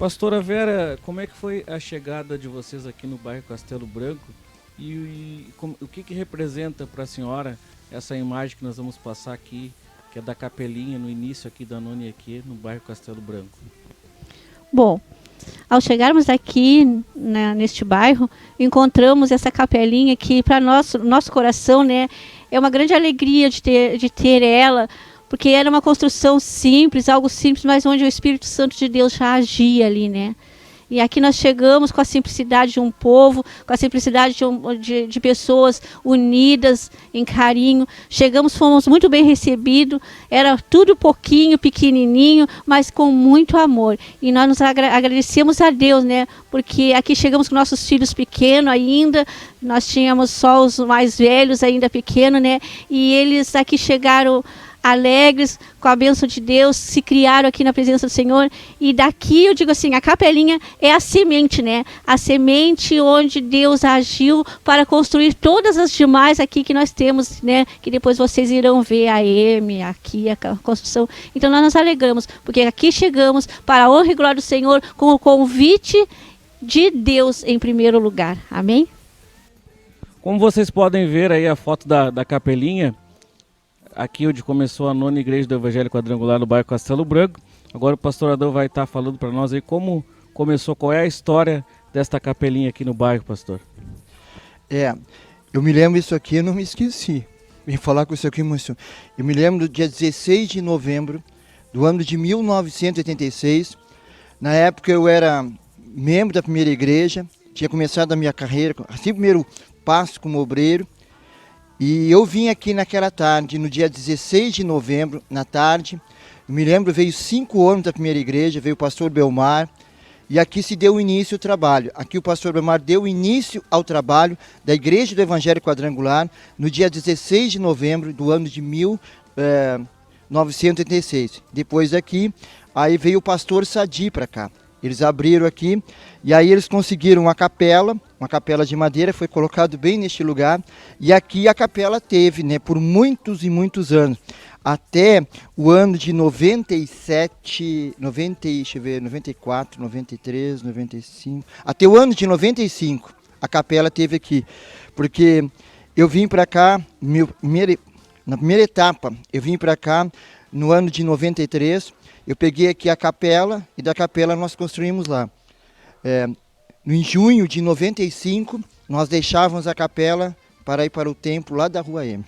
Pastora Vera, como é que foi a chegada de vocês aqui no bairro Castelo Branco o que representa para a senhora essa imagem que nós vamos passar aqui, que é da capelinha no início aqui da Noni aqui no bairro Castelo Branco? Bom, ao chegarmos aqui, né, neste bairro, encontramos essa capelinha que para nosso coração, né, é uma grande alegria de ter ela, porque era uma construção simples, algo simples, mas onde o Espírito Santo de Deus já agia ali, né? E aqui nós chegamos com a simplicidade de um povo, com a simplicidade de pessoas unidas em carinho. Chegamos, fomos muito bem recebidos, era tudo pouquinho, pequenininho, mas com muito amor. E nós nos agradecemos a Deus, né? Porque aqui chegamos com nossos filhos pequenos ainda, nós tínhamos só os mais velhos ainda pequenos, né? E eles aqui chegaram alegres, com a bênção de Deus, se criaram aqui na presença do Senhor. E daqui eu digo assim, a capelinha é a semente, né? A semente onde Deus agiu para construir todas as demais aqui que nós temos, né? Que depois vocês irão ver a aqui a construção. Então nós nos alegramos, porque aqui chegamos para a honra e glória do Senhor com o convite de Deus em primeiro lugar. Amém? Como vocês podem ver aí a foto da capelinha, aqui onde começou a Nona Igreja do Evangelho Quadrangular no bairro Castelo Branco. Agora o pastor Adão vai estar falando para nós aí como começou, qual é a história desta capelinha aqui no bairro, pastor. Eu me lembro isso aqui, eu não me esqueci. Vim falar com isso aqui, moço. Eu me lembro do dia 16 de novembro do ano de 1986. Na época eu era membro da primeira igreja, tinha começado a minha carreira, assim, primeiro passo como obreiro. E eu vim aqui naquela tarde, no dia 16 de novembro, na tarde. Eu me lembro, veio 5 homens da primeira igreja, veio o pastor Belmar. E aqui se deu início ao trabalho. Aqui o pastor Belmar deu início ao trabalho da Igreja do Evangelho Quadrangular no dia 16 de novembro do ano de 1986. Depois aqui, aí veio o pastor Sadi para cá. Eles abriram aqui e aí eles conseguiram uma capela de madeira, foi colocado bem neste lugar. E aqui a capela teve, né, por muitos e muitos anos. Até o ano de 97, 94, 93, 95, até o ano de 95 a capela teve aqui. Porque eu vim para cá, na primeira etapa, eu vim para cá no ano de 93, eu peguei aqui a capela e da capela nós construímos lá. Em junho de 95, nós deixávamos a capela para ir para o templo lá da Rua M.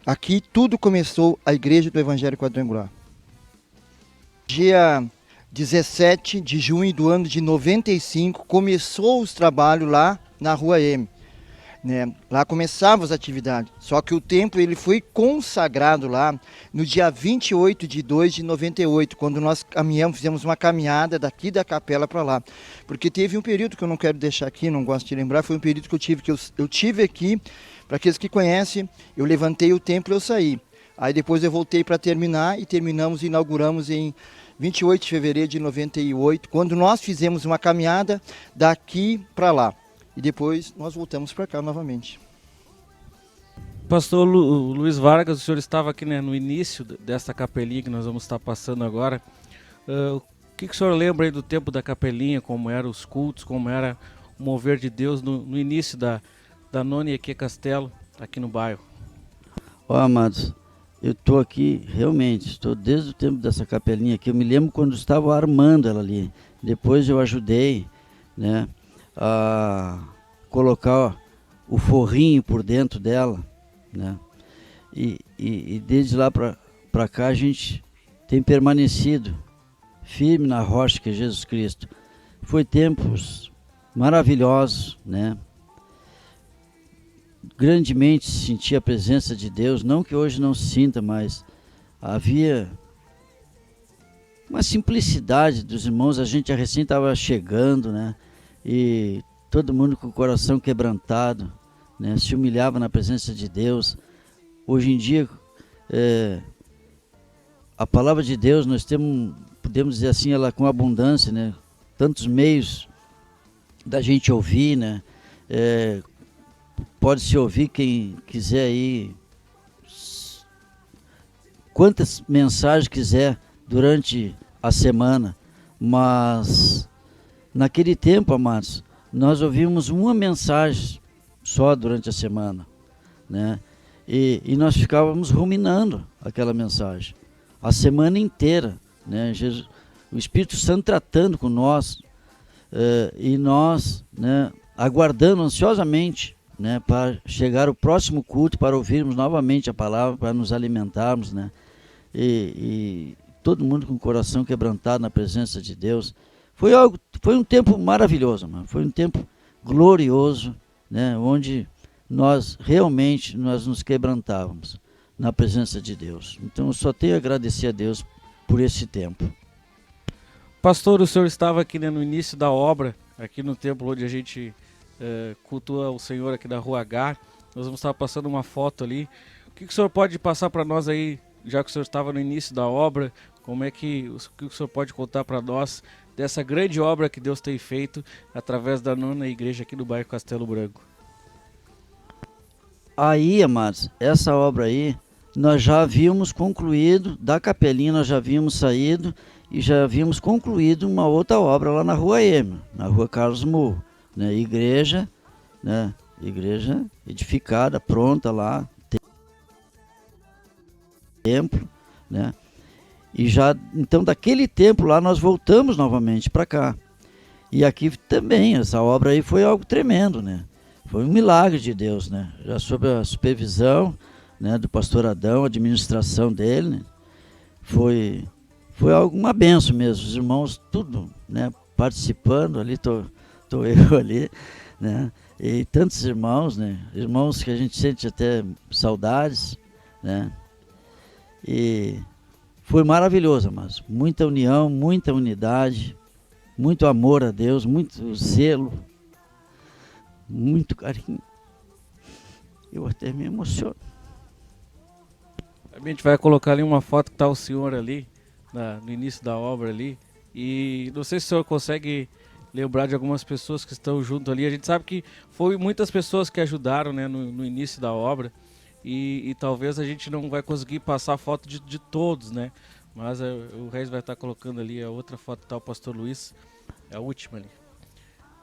Aqui tudo começou a Igreja do Evangelho Quadrangular. Dia 17 de junho do ano de 95, começou os trabalhos lá na Rua M. Né? Lá começavam as atividades, só que o templo ele foi consagrado lá no dia 28 de 2 de 98, quando nós fizemos uma caminhada daqui da capela para lá. Porque teve um período que eu não quero deixar aqui, não gosto de lembrar, foi um período que eu tive aqui, para aqueles que conhecem, eu levantei o templo e eu saí. Aí depois eu voltei para terminar e terminamos e inauguramos em 28 de fevereiro de 98, quando nós fizemos uma caminhada daqui para lá. E depois nós voltamos para cá novamente. Pastor Luiz Vargas, o senhor estava aqui, né, no início desta capelinha que nós vamos estar passando agora. O que o senhor lembra aí do tempo da capelinha, como eram os cultos, como era o mover de Deus no início da Nona Eque Castelo, aqui no bairro? Amados, eu estou aqui, realmente, estou desde o tempo dessa capelinha aqui. Eu me lembro quando estava armando ela ali. Depois eu ajudei, né, a colocar o forrinho por dentro dela, né? E desde lá para cá a gente tem permanecido firme na rocha que é Jesus Cristo. Foi tempos maravilhosos, né? Grandemente senti a presença de Deus, não que hoje não se sinta, mas havia uma simplicidade dos irmãos. A gente recém estava chegando, né? E todo mundo com o coração quebrantado, né, se humilhava na presença de Deus. Hoje em dia, a palavra de Deus, nós podemos dizer assim, ela com abundância, né, tantos meios da gente ouvir, né, pode-se ouvir quem quiser aí, quantas mensagens quiser durante a semana, mas naquele tempo, amados, nós ouvimos uma mensagem só durante a semana, né? E nós ficávamos ruminando aquela mensagem a semana inteira, né? O Espírito Santo tratando com nós, e nós, né, aguardando ansiosamente, né, para chegar o próximo culto, para ouvirmos novamente a palavra, para nos alimentarmos, né? E todo mundo com o coração quebrantado na presença de Deus. Foi um tempo maravilhoso, mano. Foi um tempo glorioso, né, onde nós realmente nos quebrantávamos na presença de Deus. Então eu só tenho a agradecer a Deus por esse tempo. Pastor, o senhor estava aqui, né, no início da obra, aqui no templo onde a gente cultua o Senhor aqui da Rua H. Nós vamos estar passando uma foto ali. O que o senhor pode passar para nós aí, já que o senhor estava no início da obra? O que o senhor pode contar para nós dessa grande obra que Deus tem feito através da 9ª igreja aqui do bairro Castelo Branco? Aí, amados, essa obra aí, nós já havíamos concluído, da capelinha nós já havíamos saído e já havíamos concluído uma outra obra lá na Rua M, na Rua Carlos Murro, né? Igreja, né? Igreja edificada, pronta lá, templo, né? E já, então daquele tempo lá nós voltamos novamente para cá. E aqui também, essa obra aí foi algo tremendo, né? Foi um milagre de Deus, né? Já sob a supervisão, né, do pastor Adão, a administração dele, né? Foi uma benção mesmo, os irmãos tudo, né, participando ali, tô eu ali, né? E tantos irmãos, né? Irmãos que a gente sente até saudades, né? E foi maravilhoso, mas muita união, muita unidade, muito amor a Deus, muito zelo, muito carinho. Eu até me emociono. A gente vai colocar ali uma foto que está o senhor ali, no início da obra ali. E não sei se o senhor consegue lembrar de algumas pessoas que estão junto ali. A gente sabe que foi muitas pessoas que ajudaram, né, no início da obra. E talvez a gente não vai conseguir passar a foto de todos, né? Mas o Reis vai estar colocando ali a outra foto, tá o pastor Luiz, é a última ali.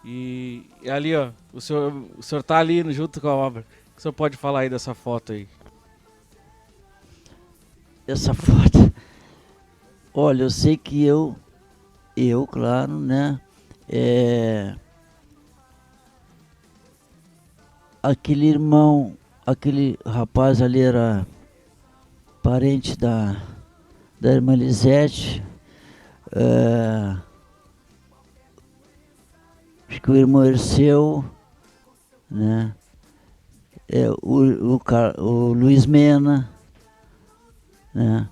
E ali, ó, o senhor tá ali junto com a obra. O que o senhor pode falar aí dessa foto aí? Essa foto, olha, eu sei que eu, claro, né, aquele irmão, aquele rapaz ali era parente da irmã Lisete, acho que o irmão Erceu, né, o Luiz Mena, né,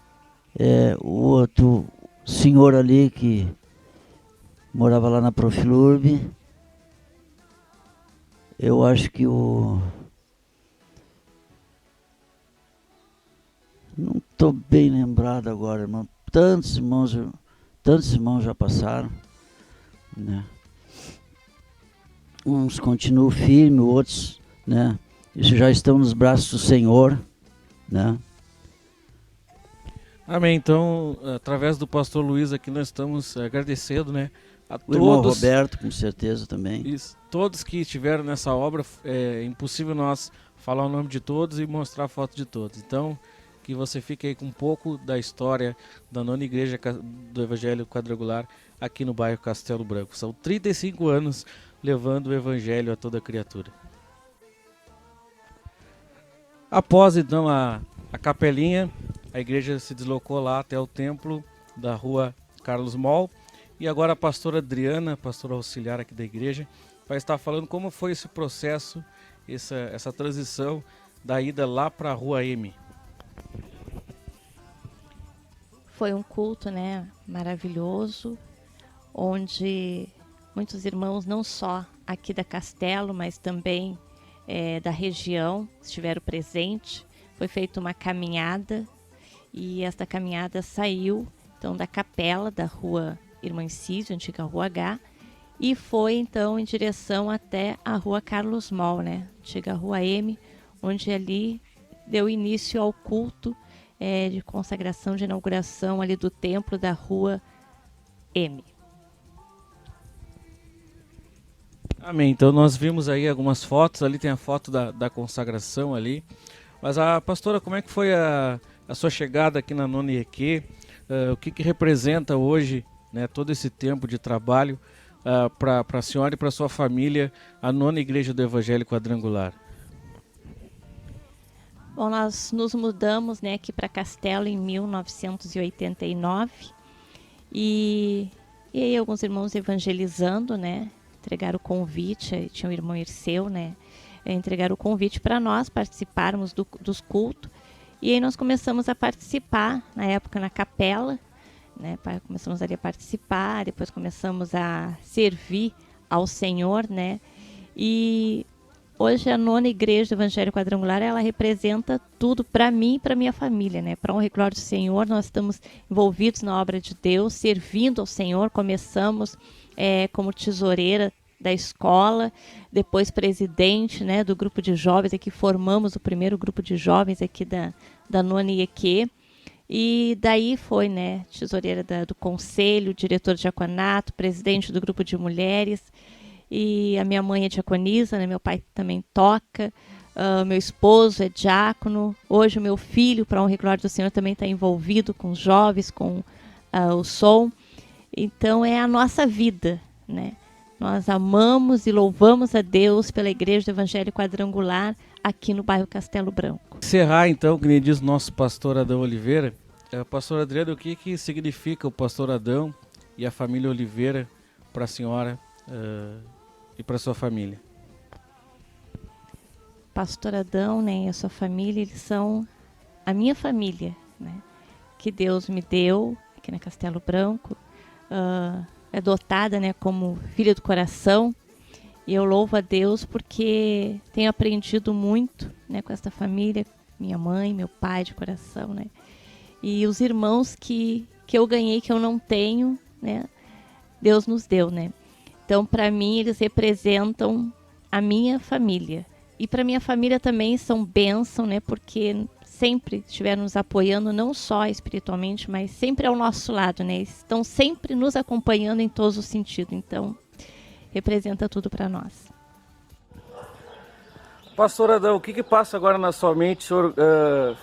o outro senhor ali que morava lá na Profilurb, eu acho que não estou bem lembrado agora, irmão. Tantos irmãos já passaram, né? Uns continuam firmes, outros, né, já estão nos braços do Senhor, né? Amém. Então, através do pastor Luiz aqui, nós estamos agradecendo, né, a O irmão todos. Roberto, com certeza, também. Isso, todos que estiveram nessa obra. É impossível nós falar o nome de todos e mostrar a foto de todos. Então, que você fique aí com um pouco da história da 9ª igreja do Evangelho Quadrangular aqui no bairro Castelo Branco. São 35 anos levando o Evangelho a toda criatura. Após então a capelinha, a igreja se deslocou lá até o templo da Rua Carlos Moll. E agora a pastora Adriana, pastora auxiliar aqui da igreja, vai estar falando como foi esse processo, essa transição da ida lá para a Rua M. Foi um culto, né, maravilhoso, onde muitos irmãos, não só aqui da Castelo, mas também da região, estiveram presentes. Foi feita uma caminhada e esta caminhada saiu então da capela da Rua Irmã Císio, antiga Rua H, e foi então em direção até a Rua Carlos Moll, né, antiga Rua M, onde ali deu início ao culto de consagração, de inauguração ali do templo da Rua M. Amém. Então nós vimos aí algumas fotos, ali tem a foto da consagração ali. Mas a pastora, como é que foi a sua chegada aqui na Nona IEQ? O que representa hoje, né, todo esse tempo de trabalho para a senhora e para a sua família, a Nona Igreja do Evangelho Quadrangular? Bom, nós nos mudamos, né, aqui para Castelo em 1989 e aí alguns irmãos evangelizando, né, entregaram o convite, tinha o irmão Irceu, né, entregaram o convite para nós participarmos dos cultos. E aí nós começamos a participar, na época na capela, né, começamos ali a participar, depois começamos a servir ao Senhor, né, e hoje a Nona Igreja do Evangelho Quadrangular, ela representa tudo para mim e para minha família, né, para honra e glória do Senhor. Nós estamos envolvidos na obra de Deus, servindo ao Senhor. Começamos como tesoureira da escola, depois presidente, né, do grupo de jovens, aqui formamos o primeiro grupo de jovens aqui da Nona IEQ, e daí foi, né, tesoureira do conselho, diretor de diaconato, presidente do grupo de mulheres, e a minha mãe é diaconisa, né, meu pai também toca, meu esposo é diácono, hoje o meu filho, para honra e glória do Senhor, também está envolvido com os jovens, com o som. Então é a nossa vida, né? Nós amamos e louvamos a Deus pela Igreja do Evangelho Quadrangular aqui no bairro Castelo Branco. Encerrar então, que nem diz o nosso pastor Adão Oliveira. Pastor Adriano, o que significa o pastor Adão e a família Oliveira para a senhora e para a sua família? Pastor Adão, né, e a sua família, eles são a minha família, né, que Deus me deu aqui na Castelo Branco. É dotada, né, como filha do coração, e eu louvo a Deus porque tenho aprendido muito, né, com esta família, minha mãe, meu pai de coração, né, e os irmãos que eu ganhei, que eu não tenho, né, Deus nos deu, né. Então, para mim, eles representam a minha família, e para minha família também são bênção, né, porque sempre estiveram nos apoiando, não só espiritualmente, mas sempre ao nosso lado, né? Estão sempre nos acompanhando em todos os sentidos. Então, representa tudo para nós. Pastor Adão, o que passa agora na sua mente, o senhor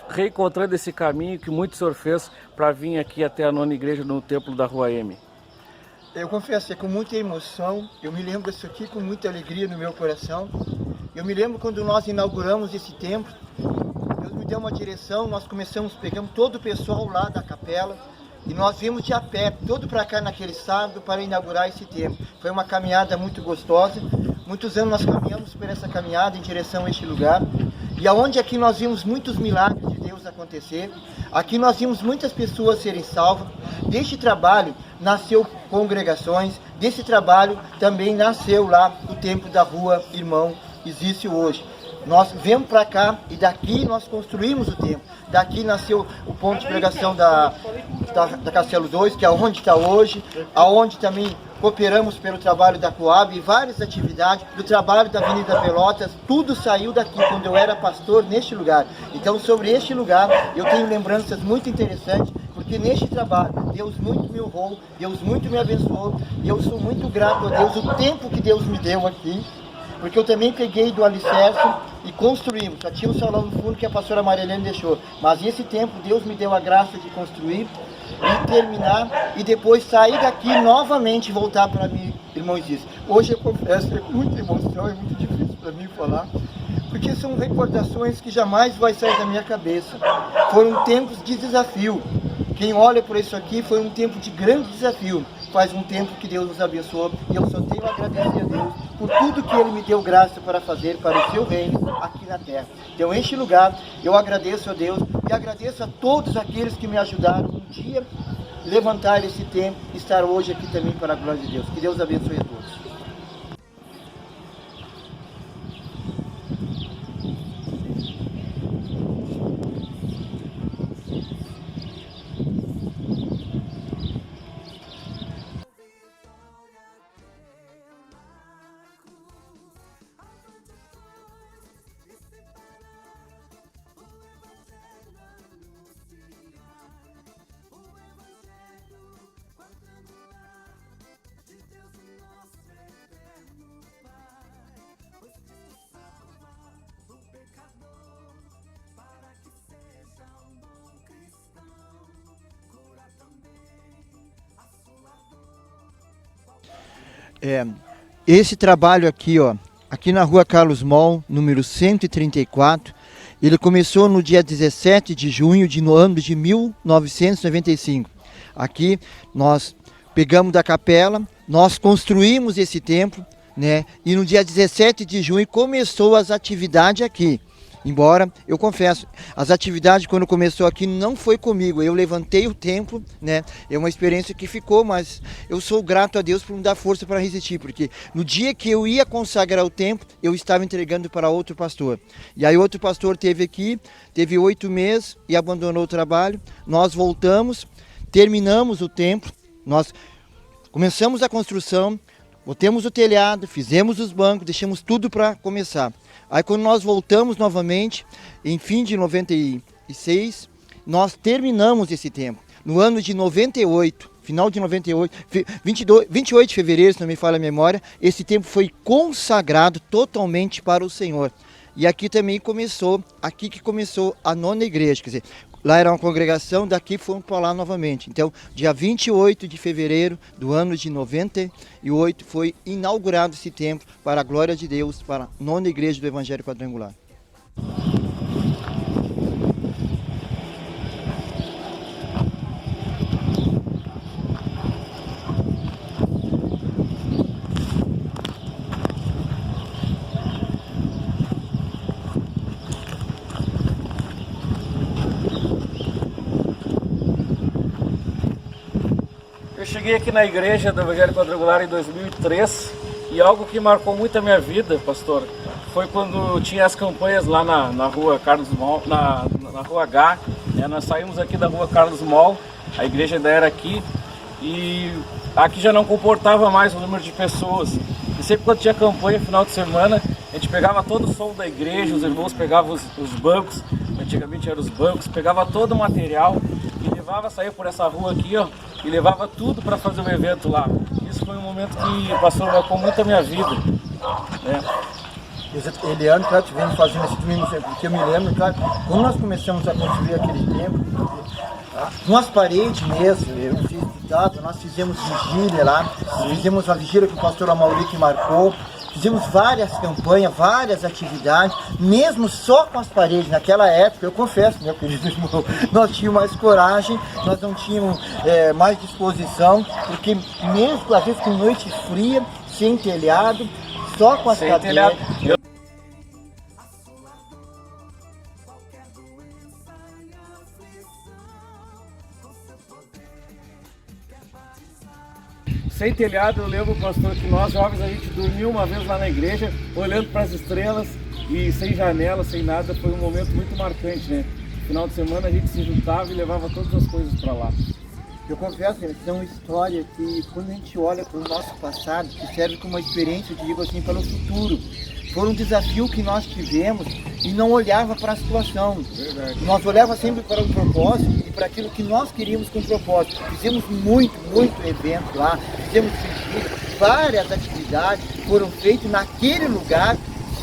reencontrando esse caminho que muito o senhor fez para vir aqui até a Nona Igreja no Templo da Rua M? Eu confesso, é com muita emoção, eu me lembro disso aqui com muita alegria no meu coração. Eu me lembro quando nós inauguramos esse templo, Deus me deu uma direção, nós pegamos todo o pessoal lá da capela e nós vimos de a pé, todo para cá naquele sábado para inaugurar esse templo. Foi uma caminhada muito gostosa, muitos anos nós caminhamos por essa caminhada em direção a este lugar. E aonde aqui nós vimos muitos milagres de Deus acontecer, aqui nós vimos muitas pessoas serem salvas. Deste trabalho nasceu congregações, desse trabalho também nasceu lá o templo da Rua Irmão, existe hoje. Nós viemos para cá e daqui nós construímos o templo. Daqui nasceu o ponto de pregação da Castelo 2, que é onde está hoje, aonde também cooperamos pelo trabalho da Coab e várias atividades, do trabalho da Avenida Pelotas, tudo saiu daqui quando eu era pastor neste lugar. Então, sobre este lugar, eu tenho lembranças muito interessantes, porque neste trabalho, Deus muito me honrou, Deus muito me abençoou, e eu sou muito grato a Deus, o tempo que Deus me deu aqui, porque eu também peguei do alicerce e construímos. Só tinha um salão no fundo que a pastora Marilene deixou, mas esse tempo Deus me deu a graça de construir e terminar, e depois sair daqui novamente e voltar para mim, irmãos, disse. Hoje eu confesso, é com muita emoção, é muito difícil para mim falar, porque são recordações que jamais vai sair da minha cabeça. Foram tempos de desafio. Quem olha por isso aqui, foi um tempo de grande desafio. Faz um tempo que Deus nos abençoou, e eu só tenho a agradecer a Deus por tudo que Ele me deu graça para fazer para o seu reino aqui na terra. Então, este lugar, eu agradeço a Deus e agradeço a todos aqueles que me ajudaram um dia levantar esse tempo e estar hoje aqui também para a glória de Deus. Que Deus abençoe a todos. Esse trabalho aqui, ó, aqui na rua Carlos Moll, número 134, ele começou no dia 17 de junho do ano de 1995. Aqui nós pegamos da capela, nós construímos esse templo, né? E no dia 17 de junho começou as atividades aqui. Embora, eu confesso, as atividades quando começou aqui não foi comigo, eu levantei o templo, né? É uma experiência que ficou, mas eu sou grato a Deus por me dar força para resistir, porque no dia que eu ia consagrar o templo, eu estava entregando para outro pastor. E aí outro pastor teve aqui, teve 8 meses e abandonou o trabalho, nós voltamos, terminamos o templo, nós começamos a construção, botamos o telhado, fizemos os bancos, deixamos tudo para começar. Aí quando nós voltamos novamente, em fim de 96, nós terminamos esse tempo. No ano de 98, final de 98, 28 de fevereiro, se não me falha a memória, esse tempo foi consagrado totalmente para o Senhor. E aqui também começou, aqui que começou a 9ª igreja, quer dizer, lá era uma congregação, daqui fomos para lá novamente. Então, dia 28 de fevereiro do ano de 98, foi inaugurado esse templo para a glória de Deus, para a 9ª igreja do Evangelho Quadrangular. Eu cheguei aqui na igreja do Evangelho Quadrangular em 2003 e algo que marcou muito a minha vida, pastor, foi quando tinha as campanhas lá na rua Carlos Moll, na rua H, né? Nós saímos aqui da rua Carlos Moll, a igreja ainda era aqui e aqui já não comportava mais o número de pessoas. E sempre quando tinha campanha, final de semana, a gente pegava todo o som da igreja, os irmãos pegavam os bancos, antigamente eram os bancos, pegava todo o material e levava, saía por essa rua aqui, ó, e levava tudo para fazer o evento lá. Isso foi um momento que o pastor marcou muito a minha vida, né? Eliane, claro, tivemos fazendo esse domingo, porque eu me lembro, claro, quando nós começamos a construir aquele templo, com as paredes mesmo, eu fiz ditado, nós fizemos vigília lá, fizemos a vigília que o pastor Amauri que marcou, fizemos várias campanhas, várias atividades, mesmo só com as paredes. Naquela época, eu confesso, meu querido irmão, nós tínhamos mais coragem, nós não tínhamos mais disposição, porque mesmo às vezes com noite fria, sem telhado, só com as cadeiras. Sem telhado, eu lembro, pastor, que nós jovens a gente dormiu uma vez lá na igreja, olhando para as estrelas e sem janela, sem nada. Foi um momento muito marcante, né? No final de semana a gente se juntava e levava todas as coisas para lá. Eu confesso, gente, é uma história que quando a gente olha para o nosso passado, que serve como uma experiência, eu digo assim, para o futuro. Foi um desafio que nós tivemos e não olhava para a situação. Verdade. Nós olhava sempre para o propósito e para aquilo que nós queríamos com o propósito. Fizemos muito evento lá, fizemos várias atividades que foram feitas naquele lugar,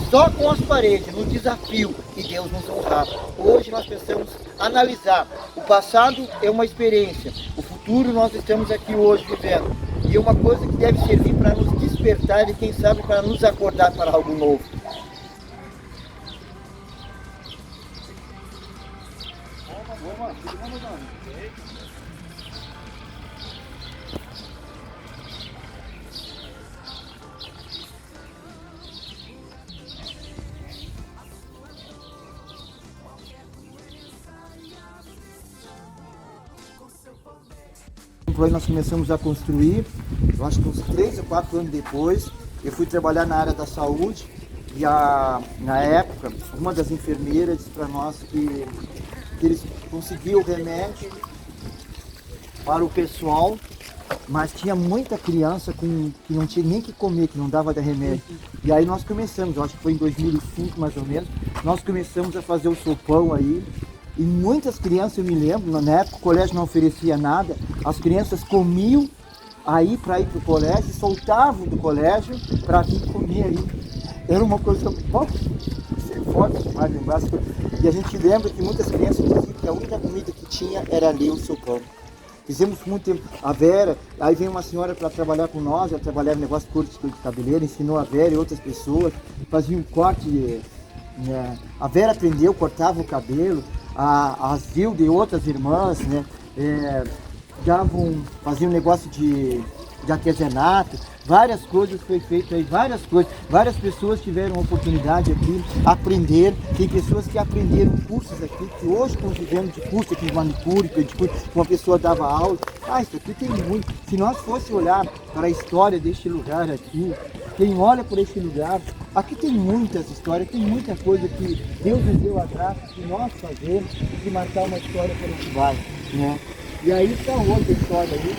só com as paredes, no desafio, e Deus nos honrava. Hoje nós precisamos analisar. O passado é uma experiência, o futuro nós estamos aqui hoje vivendo. E é uma coisa que deve servir para nos despertar e quem sabe para nos acordar para algo novo. Aí nós começamos a construir, eu acho que uns 3 ou 4 anos depois, eu fui trabalhar na área da saúde e na época, uma das enfermeiras disse para nós que eles conseguiam o remédio para o pessoal, mas tinha muita criança que não tinha nem que comer, que não dava de remédio. E aí nós começamos, eu acho que foi em 2005 mais ou menos, nós começamos a fazer o sopão aí. E muitas crianças, eu me lembro, na época o colégio não oferecia nada, as crianças comiam aí para ir para o colégio, soltavam do colégio para vir comer aí. Era uma coisa, ser forte demais, lembrar. E a gente lembra que muitas crianças diziam que a única comida que tinha era ali o sopão. fizemos muito tempo. A Vera, aí vem uma senhora para trabalhar com nós, ela trabalhava em negócio curto de cabeleira, ensinou a Vera e outras pessoas, fazia um corte, né? A Vera aprendeu, cortava o cabelo, a Zilda e outras irmãs, né? Faziam um negócio de artesanato, várias coisas foi feito aí, várias pessoas tiveram a oportunidade aqui aprender, tem pessoas que aprenderam cursos aqui, que hoje estão vivendo de curso aqui de manicure, pedicure, uma pessoa dava aula, isso aqui tem muito, se nós fosse olhar para a história deste lugar aqui, quem olha por este lugar, aqui tem muitas histórias, tem muita coisa que Deus nos deu a graça de nós fazermos, de marcar uma história para esse bairro, né? E aí está outra história aí,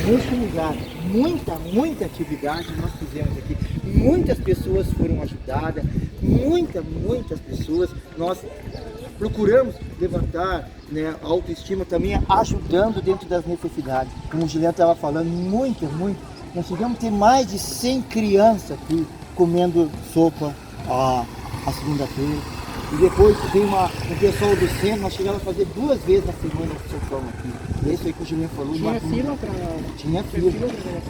neste lugar, muita atividade nós fizemos aqui, muitas pessoas foram ajudadas, muitas pessoas, nós procuramos levantar, né, a autoestima também, ajudando dentro das necessidades, como o Juliano estava falando, nós chegamos a ter mais de 100 crianças aqui comendo sopa a segunda-feira. E depois veio um pessoal do centro, nós chegamos a fazer 2 vezes na semana o sopão aqui. É isso aí que o Juliano falou. Tinha fila para... Tinha fila.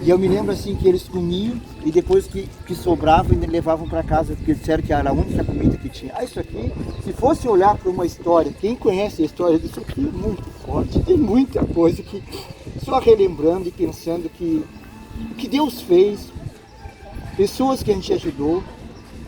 E eu me lembro assim que eles comiam e depois que sobrava ainda levavam para casa, porque disseram que era a única comida que tinha. Isso aqui, se fosse olhar para uma história, quem conhece a história disso aqui é muito forte, tem muita coisa que, só relembrando e pensando que Deus fez, pessoas que a gente ajudou,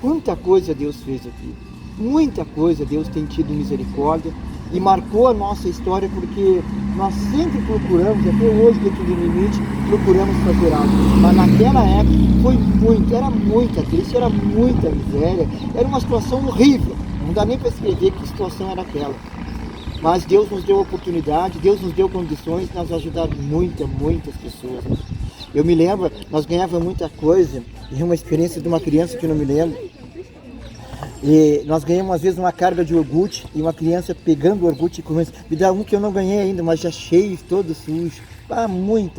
quanta coisa Deus fez aqui. Muita coisa Deus tem tido misericórdia e marcou a nossa história, porque nós sempre procuramos, até hoje dentro do limite, procuramos fazer algo. Mas naquela época era muita triste, era muita miséria, era uma situação horrível. Não dá nem para escrever que situação era aquela. Mas Deus nos deu oportunidade, Deus nos deu condições de nos ajudar muitas pessoas. Eu me lembro, nós ganhávamos muita coisa, e uma experiência de uma criança que eu não me lembro. E nós ganhamos às vezes uma carga de iogurte e uma criança pegando o iogurte e comendo. Me dá um que eu não ganhei ainda, mas já cheio, todo sujo.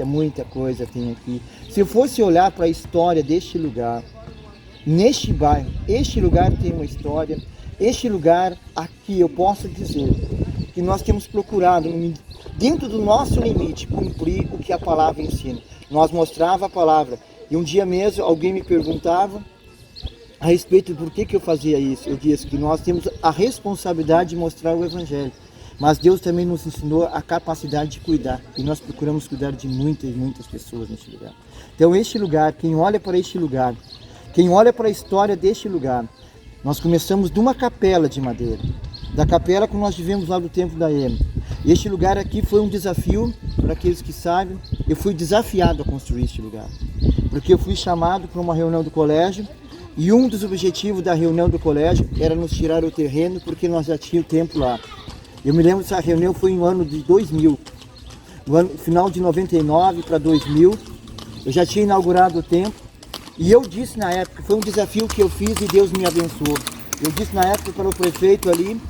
Muita coisa tem aqui. Se eu fosse olhar para a história deste lugar, neste bairro, este lugar tem uma história. Este lugar aqui eu posso dizer que nós temos procurado, dentro do nosso limite, cumprir o que a palavra ensina. Nós mostrava a palavra. E um dia mesmo alguém me perguntava a respeito do porquê que eu fazia isso. Eu disse que nós temos a responsabilidade de mostrar o Evangelho, mas Deus também nos ensinou a capacidade de cuidar, e nós procuramos cuidar de muitas pessoas neste lugar. Então este lugar, quem olha para este lugar, quem olha para a história deste lugar, nós começamos de uma capela de madeira, da capela que nós vivemos lá do tempo da EMA. Este lugar aqui foi um desafio, para aqueles que sabem, eu fui desafiado a construir este lugar, porque eu fui chamado para uma reunião do colégio. E um dos objetivos da reunião do colégio era nos tirar o terreno, porque nós já tínhamos o templo lá. Eu me lembro que essa reunião foi no ano de 2000, final de 99 para 2000, eu já tinha inaugurado o templo, e eu disse na época, foi um desafio que eu fiz e Deus me abençoou. Eu disse na época para o prefeito ali,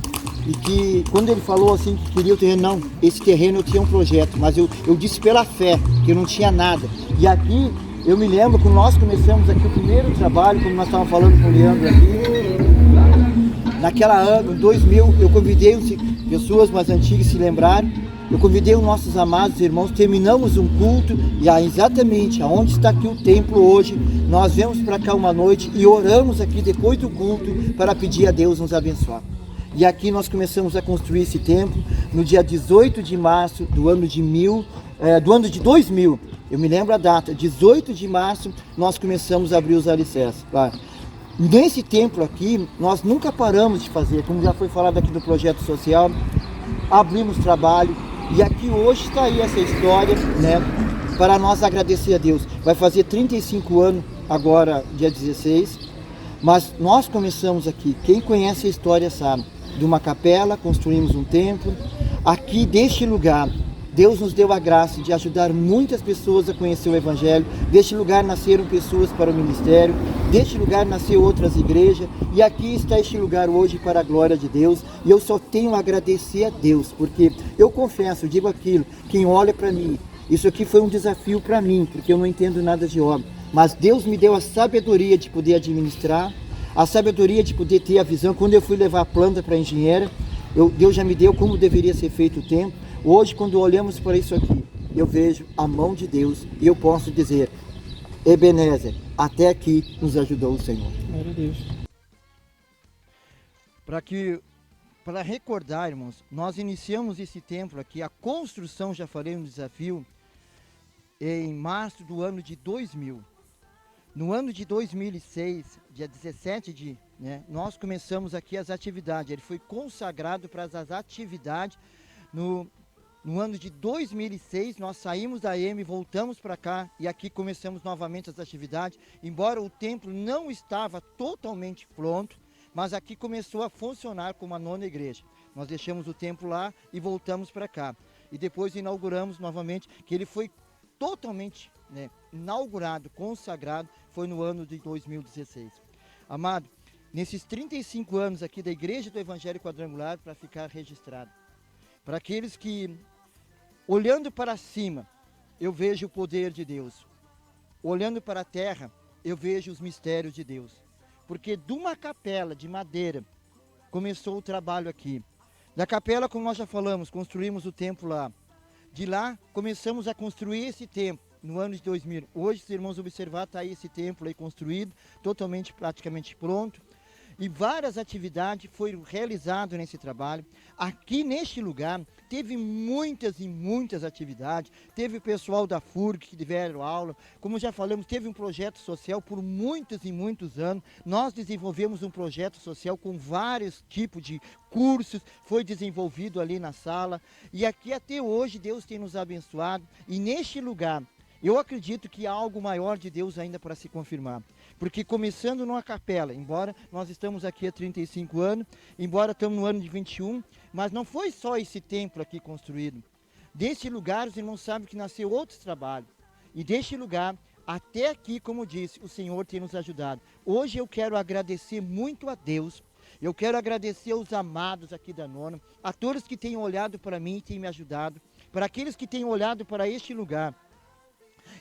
e que quando ele falou assim que queria o terreno, não, esse terreno eu tinha um projeto, mas eu disse pela fé, que eu não tinha nada. E aqui, eu me lembro que nós começamos aqui o primeiro trabalho, como nós estávamos falando com o Leandro aqui, naquela ano, 2000, eu convidei pessoas mais antigas se lembrarem, eu convidei os nossos amados irmãos, terminamos um culto, e exatamente aonde está aqui o templo hoje, nós viemos para cá uma noite e oramos aqui depois do culto para pedir a Deus nos abençoar. E aqui nós começamos a construir esse templo no dia 18 de março do ano de 2000. Eu me lembro a data, 18 de março, nós começamos a abrir os alicerces. Claro. Nesse templo aqui, nós nunca paramos de fazer, como já foi falado aqui do projeto social, abrimos trabalho, e aqui hoje está aí essa história, né, para nós agradecer a Deus. Vai fazer 35 anos agora, dia 16, mas nós começamos aqui, quem conhece a história sabe, de uma capela, construímos um templo, aqui deste lugar, Deus nos deu a graça de ajudar muitas pessoas a conhecer o Evangelho. Deste lugar nasceram pessoas para o ministério, deste lugar nasceu outras igrejas, e aqui está este lugar hoje para a glória de Deus. E eu só tenho a agradecer a Deus, porque eu confesso, eu digo aquilo, quem olha para mim, isso aqui foi um desafio para mim, porque eu não entendo nada de obra, mas Deus me deu a sabedoria de poder administrar, a sabedoria de poder ter a visão. Quando eu fui levar a planta para a engenheira, Deus já me deu como deveria ser feito o templo. Hoje, quando olhamos para isso aqui, eu vejo a mão de Deus e eu posso dizer, Ebenezer, até aqui nos ajudou o Senhor. Glória a Deus. Para recordar, irmãos, nós iniciamos esse templo aqui, a construção, já falei no desafio, em março do ano de 2000. No ano de 2006, dia 17 nós começamos aqui as atividades. Ele foi consagrado para as atividades no ano de 2006. Nós saímos da EME, voltamos para cá e aqui começamos novamente as atividades. Embora o templo não estava totalmente pronto, mas aqui começou a funcionar como a 9ª igreja. Nós deixamos o templo lá e voltamos para cá. E depois inauguramos novamente, que ele foi totalmente inaugurado, consagrado, foi no ano de 2016. Amado, nesses 35 anos aqui da Igreja do Evangelho Quadrangular, para ficar registrado, para aqueles que, olhando para cima, eu vejo o poder de Deus, olhando para a terra, eu vejo os mistérios de Deus, porque de uma capela de madeira começou o trabalho aqui. Da capela, como nós já falamos, construímos o templo lá. De lá, começamos a construir esse templo no ano de 2000. Hoje, se os irmãos observar, está aí esse templo aí construído, totalmente, praticamente pronto. E várias atividades foram realizadas nesse trabalho. Aqui neste lugar, teve muitas e muitas atividades. Teve o pessoal da FURG que tiveram aula. Como já falamos, teve um projeto social por muitos e muitos anos. Nós desenvolvemos um projeto social com vários tipos de cursos. Foi desenvolvido ali na sala. E aqui até hoje Deus tem nos abençoado. E neste lugar, eu acredito que há algo maior de Deus ainda para se confirmar. Porque começando numa capela, embora nós estamos aqui há 35 anos, embora estamos no ano de 21, mas não foi só esse templo aqui construído. Deste lugar, os irmãos sabem que nasceu outros trabalhos. E deste lugar, até aqui, como disse, o Senhor tem nos ajudado. Hoje eu quero agradecer muito a Deus. Eu quero agradecer aos amados aqui da Nona, a todos que têm olhado para mim e têm me ajudado, para aqueles que têm olhado para este lugar.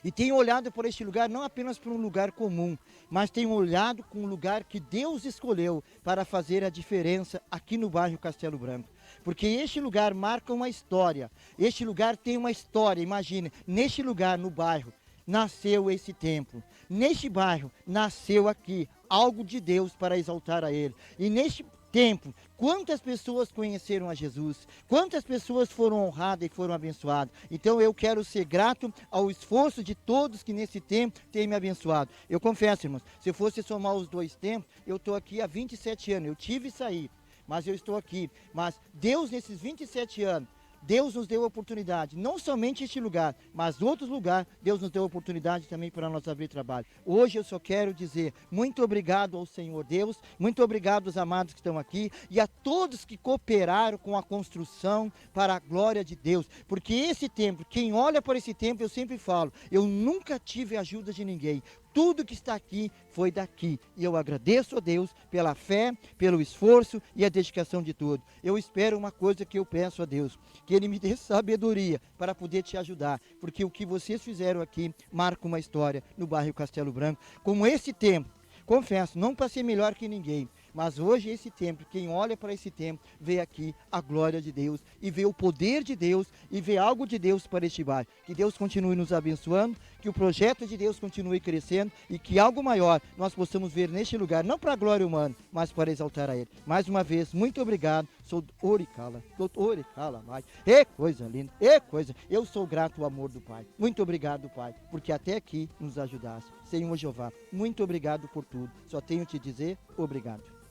E tenho olhado por este lugar não apenas para um lugar comum, mas tenho olhado com um lugar que Deus escolheu para fazer a diferença aqui no bairro Castelo Branco. Porque este lugar marca uma história, este lugar tem uma história, imagine, neste lugar, no bairro, nasceu esse templo. Neste bairro, nasceu aqui algo de Deus para exaltar a Ele. E neste templo, quantas pessoas conheceram a Jesus, quantas pessoas foram honradas e foram abençoadas. Então eu quero ser grato ao esforço de todos que nesse tempo têm me abençoado. Eu confesso, irmãos, se eu fosse somar os dois tempos, eu estou aqui há 27 anos, eu tive e saí, mas eu estou aqui. Mas Deus, nesses 27 anos, Deus nos deu a oportunidade, não somente este lugar, mas outros lugares, Deus nos deu a oportunidade também para nós abrir trabalho. Hoje eu só quero dizer muito obrigado ao Senhor Deus, muito obrigado aos amados que estão aqui e a todos que cooperaram com a construção para a glória de Deus. Porque esse templo, quem olha para esse templo, eu sempre falo, eu nunca tive ajuda de ninguém. Tudo que está aqui foi daqui. E eu agradeço a Deus pela fé, pelo esforço e a dedicação de tudo. Eu espero uma coisa que eu peço a Deus, que Ele me dê sabedoria para poder te ajudar. Porque o que vocês fizeram aqui marca uma história no bairro Castelo Branco. Como esse tempo, confesso, não para ser melhor que ninguém, mas hoje esse templo, quem olha para esse templo, vê aqui a glória de Deus e vê o poder de Deus e vê algo de Deus para este bairro. Que Deus continue nos abençoando, que o projeto de Deus continue crescendo e que algo maior nós possamos ver neste lugar, não para a glória humana, mas para exaltar a Ele. Mais uma vez, muito obrigado. Sou Oricala, doutor Oricala, Pai. É coisa linda, é coisa. Eu sou grato ao amor do Pai. Muito obrigado, Pai, porque até aqui nos ajudaste. Senhor Jeová, muito obrigado por tudo. Só tenho te dizer obrigado.